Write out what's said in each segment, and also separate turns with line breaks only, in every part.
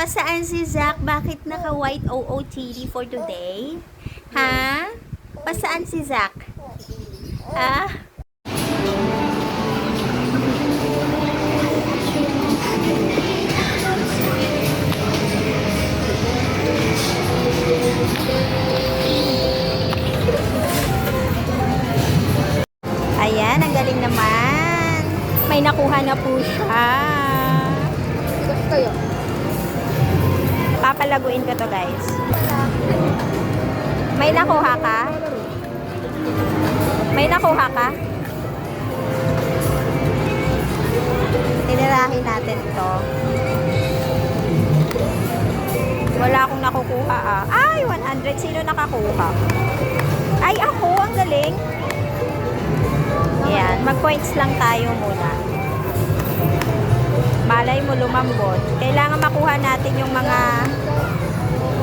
Pasaan si Zach? Bakit naka-white OOTD for today? Ha? Pasaan si Zach? Ha? Ayan, ang galing naman. May nakuha na po siya.
Kayo.
Papalaguin ko to, guys. May nakuha ka? May nakuha ka? Tinirahin natin to. Wala akong nakukuha ah. Ay, 100. Sino nakakuha? Ay, ako. Ang galing. Ayan. Mag-points lang tayo muna. Malay mo lumambot. Kailangan makuha natin yung mga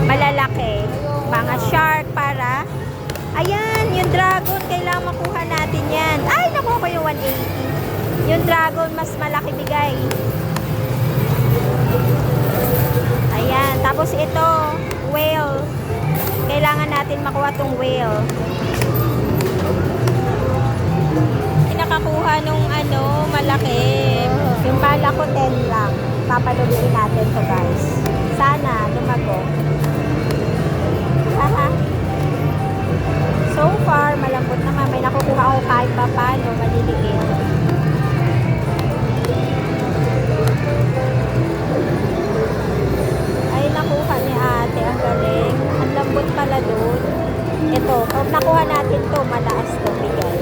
malalaki. Mga shark para... Ayan, yung dragon. Kailangan makuha natin yan. Ay, nakuha ko yung 180. Yung dragon, mas malaki bigay. Ayan. Tapos ito, whale. Kailangan natin makuha tong whale. Nakakuha nung malaki. Yung bala ko 10 lang. Papaluguin natin to, guys. Sana lumago. Haha. So far, malambot naman. May nakukuha ako kahit pa paano. Maliliit. Ay, nakuha ni ate. Ang galing. Ang lambot pala doon. Ito, kung nakuha natin to, malaas to bigay.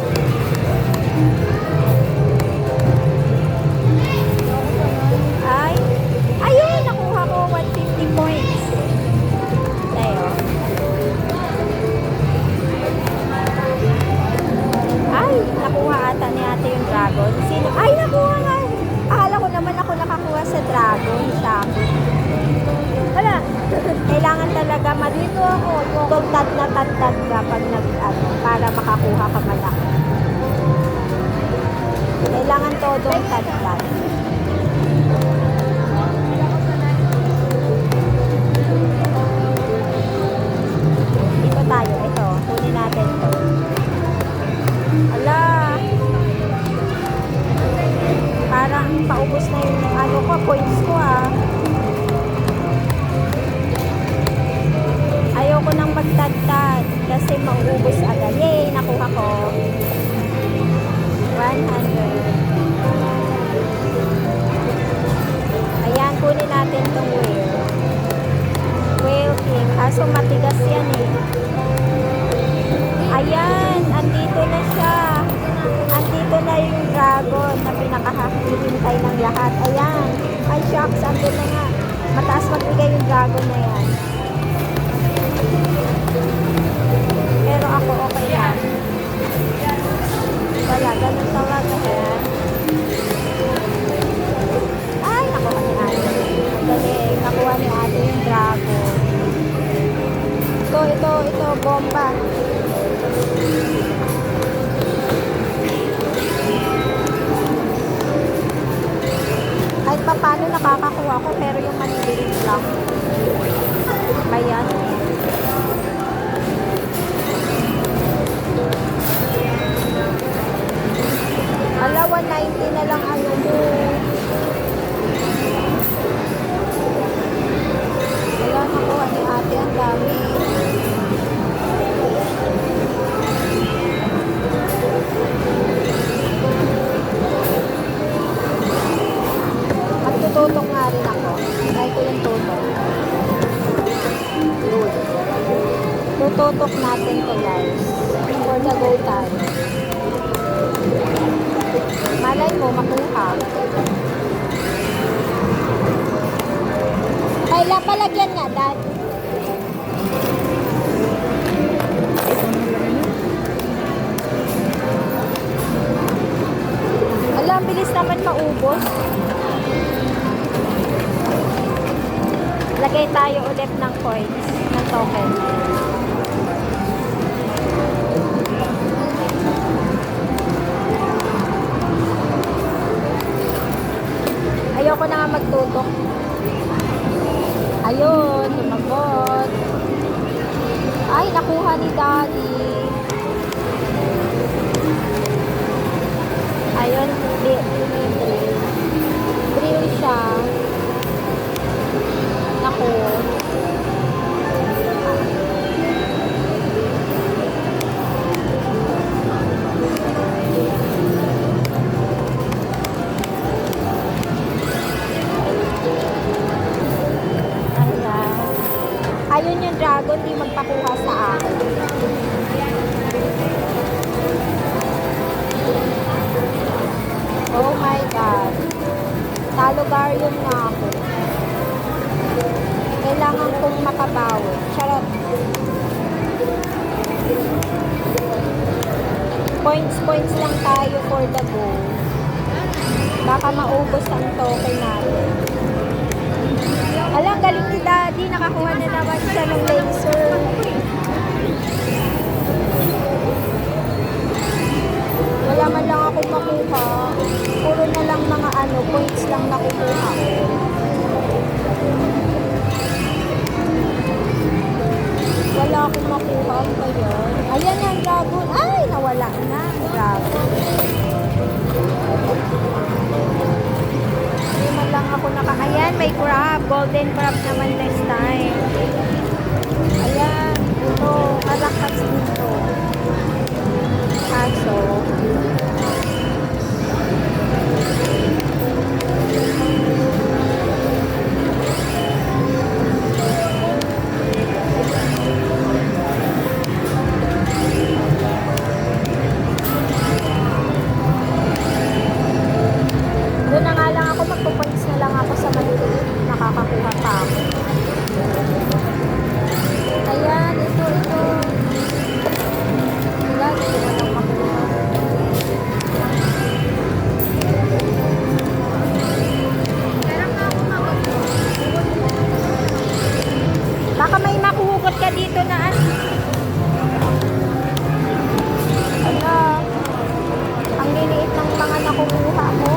Ay, ayun, nakuha ko 150 points. Tayo. Ay, nakuha ata ni ate yung dragon. Sino? Ay, nakuha nga. Akala ko naman ako nakakuha sa dragon. Sabi. Wala. Kailangan talaga dito ako. Yung tad na tad ka pag para makakuha ka malaki. Kailangan todong tad-tad. Dito tayo. Ito. Kunin natin to. Ala. Parang paubos na yung points ko ah. Ayoko nang magtad-tad kasi mauubos agad. Yay! Nakuha ko. 100. Ayan, kunin natin itong whale. Whale king. Kaso matigas yan eh. Ayan, andito na siya. Andito na yung dragon na pinakahihintay ng lahat. Ayan. Ay, shucks, andito na nga. Mataas magbigay yung dragon na yan. Pero ako okay lang. Wala, ganun talaga yan. Ay, nakuha ni ate. Galing, nakuha ni ate yung dragon. Ito, bomba. Kahit pa paano nakakakuha ko, pero yung maliliit lang. Ayan. Ala, 190 na lang ano mo. Wala, nakuha ni ate ang dami. Magtututok nga rin ako. Try ko yung tutok. Tututok natin to, guys. For the go time. Malay mo, makuha. Kailan palagyan nga, Dad? Alam, bilis naman maubos. Lagay tayo ulit ng coins, ng token. Ayoko na nga magtutok. Ayun, tumagot. Ay, nakuha ni Daddy. Ayun, drill siya. Naku. Ayun yung dragon, di magpakuha sa akin. Oh my God. Talogarium na ako. Kailangan kong makabawi. Charot. Points lang tayo for the goal. Baka maubos ang token natin. Alam, galing ni Daddy. Nakakuha na naman siya ng laser. Wala man lang ako makuha. Puro na lang mga points lang nakukuha. Wala akong makuha pa yun. Ayan ang dragon. Ay, nawala na ang dragon. Hindi man lang ako ayan, may crab. Golden crab naman this time. Ayan, ito. Malakas dito. Kaso, doon na nga lang ako, magpupunts na lang ako sa maliliit. Nakakakuha pa ako. Ayan, ito. Wala, hindi ko lang makuha. Baka may makuhugot ka dito na Ala, ang liliit ng mga nakukuha mo.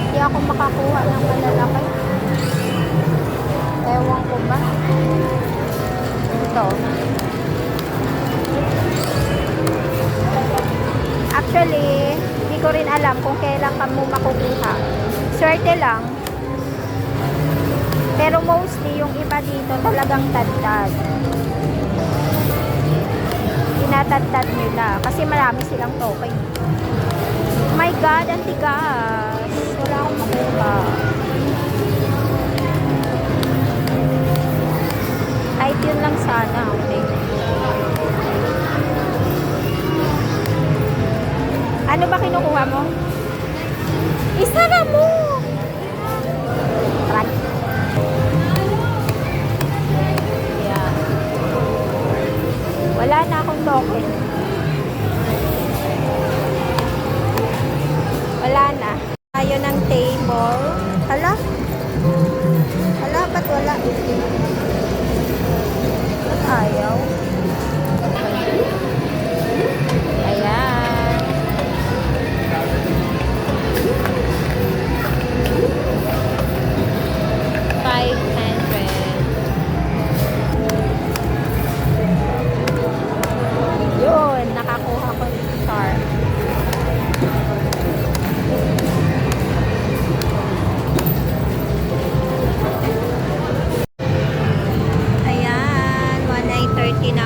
Hindi ako makakuha ng malalaki. Ewan ko ba? Ito. Actually, hindi ko rin alam kung kailan ka mo makukuha. Swerte lang. Pero mostly, yung iba dito talagang tad-tad. Tinatad-tad nila. Kasi marami silang token. Oh my God, ang tigas. Wala akong makuha. Kahit yun lang sana. Okay. Ano ba kinukuha mo? Isa na mo! Try. Yeah. Wala na akong token. Wala na. Ayaw ng table. Hala? Hala, ba't wala? Ba't ayaw? Ayan. Yun, nakakuha ko yung star. Ayan, 1930 na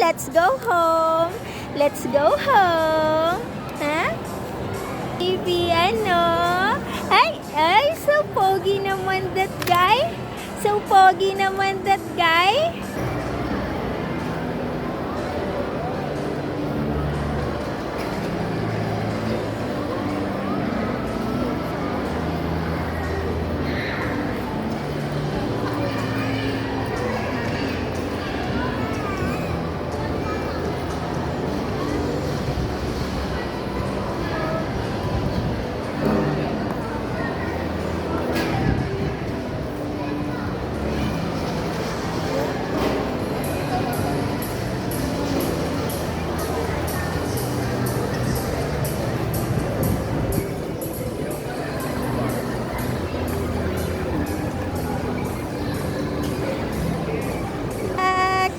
let's go home. Let's go home. Ha? Baby, ano? Ay, so pogi naman that guy. So pogi naman that guy. Back.